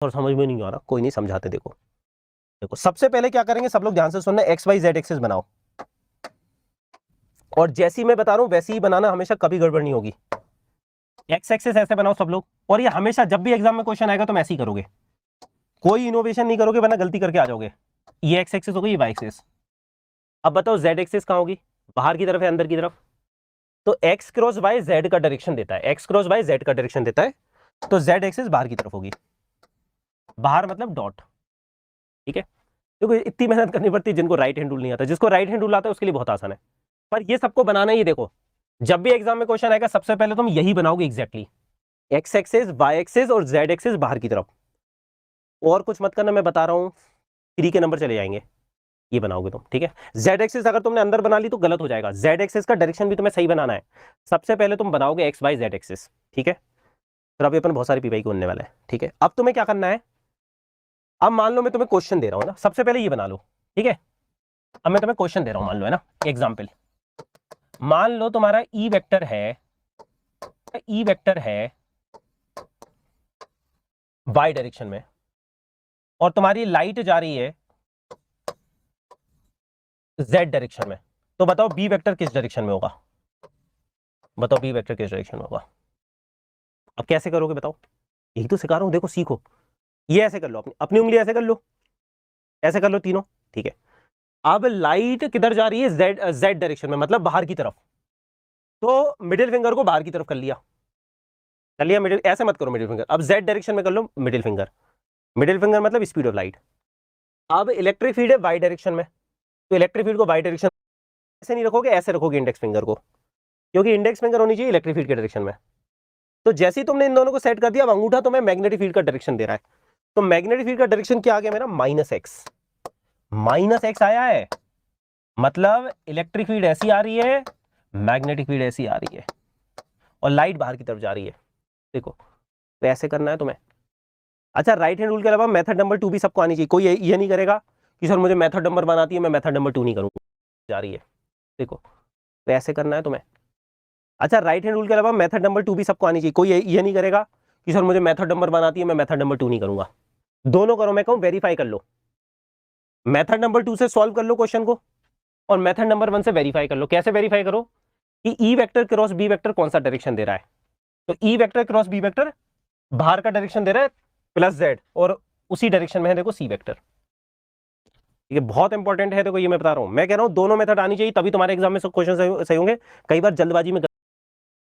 और समझ में नहीं आ रहा, कोई नहीं, समझाते। देखो देखो, सबसे पहले क्या करेंगे, सब लोग ध्यान से सुनना, एक्स वाई जेड एक्सिस बनाओ, और जैसी मैं बता रहा हूं वैसी ही बनाना, हमेशा कभी गड़बड़ नहीं होगी। एक्स एक्सिस ऐसे बनाओ सब लोग, और ये हमेशा जब भी एग्जाम में क्वेश्चन आएगा तुम ऐसे ही करोगे, कोई इनोवेशन नहीं करोगे, वरना गलती करके आ जाओगे। ये एक्स एक्सिस होगी, ये वाई एक्सिस। अब बताओ जेड एक्सिस कहां होगी, बाहर की तरफ है अंदर की तरफ? तो एक्स क्रॉस वाई जेड का डायरेक्शन देता है, एक्स क्रॉस वाई जेड का डायरेक्शन देता है, तो जेड एक्सिस बाहर की तरफ होगी, बाहर मतलब डॉट। ठीक है, देखो इतनी मेहनत करनी पड़ती है जिनको राइट हैंड रूल नहीं आता, जिसको राइट हैंड रूल आता है उसके लिए बहुत आसान है, पर ये सबको बनाना ही। देखो जब भी एग्जाम में क्वेश्चन आएगा सबसे पहले तुम यही बनाओगे exactly, X axis Y axis और जेड एक्सिस बाहर की तरफ, और कुछ मत करना, मैं बता रहा हूं 3 के नंबर चले जाएंगे, ये बनाओगे तुम। ठीक है, जेड एक्सिस अगर तुमने अंदर बना ली तो गलत हो जाएगा, जेड एक्सिस का डायरेक्शन भी तुम्हें सही बनाना है। सबसे पहले तुम बनाओगे एक्स वाई जेड एक्सिस, ठीक है, फिर अभी अपन बहुत सारी पीवाई को बनने वाला है। ठीक है, अब तुम्हें क्या करना है, अब मान लो मैं तुम्हें क्वेश्चन दे रहा हूं ना, सबसे पहले ये बना लो। ठीक है, अब मैं तुम्हें क्वेश्चन दे रहा हूं, मान लो, है ना, एग्जाम्पल, मान लो तुम्हारा ई वेक्टर है वाई डायरेक्शन में, और तुम्हारी लाइट जा रही है जेड डायरेक्शन में, तो बताओ बी वेक्टर किस डायरेक्शन में होगा, बताओ बी वेक्टर किस डायरेक्शन में होगा। अब कैसे करोगे बताओ, यही तो सिखा रहा हूं, देखो सीखो। ये ऐसे कर लो, अपनी अपनी उंगली ऐसे कर लो, ऐसे कर लो तीनों। ठीक है, अब लाइट किधर जा रही है, जेड जेड डायरेक्शन में, मतलब बाहर की तरफ, तो मिडिल फिंगर को बाहर की तरफ कर लिया मिडिल, ऐसे मत करो मिडिल फिंगर, अब जेड डायरेक्शन में कर low middle finger, middle finger मतलब स्पीड ऑफ लाइट। अब इलेक्ट्रिक फील्ड है वाई डायरेक्शन में, तो इलेक्ट्रिक फील्ड को वाई डायरेक्शन ऐसे नहीं रखोगे, ऐसे रखोगे इंडेक्स फिंगर को, क्योंकि इंडेक्स फिंगर होनी चाहिए इलेक्ट्रिक फील्ड के डायरेक्शन में। तो जैसे ही तुमने इन दोनों को सेट कर दिया, अब अंगूठा तुम्हें मैग्नेटिक फील्ड का डायरेक्शन दे रहा है, तो मैग्नेटिक फील्ड का डायरेक्शन क्या आ गया मेरा, माइनस एक्स आया है, मतलब इलेक्ट्रिक फील्ड ऐसी आ रही है, मैग्नेटिक फील्ड ऐसी आ रही है, और लाइट बाहर की तरफ जा रही है। देखो तो ऐसे करना है तुम्हें। अच्छा, राइट हैंड रूल के अलावा मेथड नंबर 2 भी सबको आनी चाहिए, कोई ये नहीं करेगा कि सर मुझे मेथड नंबर वन आती है, मैं मेथड नंबर 2 नहीं करूंगा, जा रही है। देखो तो ऐसे करना है तुम्हें। अच्छा, राइट हैंड रूल के अलावा मेथड नंबर 2 भी सबको आनी चाहिए, कोई ये नहीं करेगा कि सर मुझे मेथड नंबर वन आती है, मैं मेथड नंबर 2 नहीं करूंगा। दोनों करो, मैं कहूं वेरीफाई कर लो, मेथड नंबर 2 से सॉल्व कर लो क्वेश्चन को, और मेथड नंबर 1 से वेरीफाई कर लो। कैसे वेरीफाई करो कि E vector cross B vector कौन सा डायरेक्शन दे रहा है, तो E vector cross B vector बाहर का डायरेक्शन दे रहा है प्लस जेड, और उसी डायरेक्शन में है देखो सी वेक्टर। ये बहुत इंपॉर्टेंट है, देखो ये मैं बता रहा हूं, मैं कह रहा हूं दोनों मेथड आनी चाहिए, तभी तुम्हारे एग्जाम में सब क्वेश्चन सही होंगे। कई बार जल्दबाजी में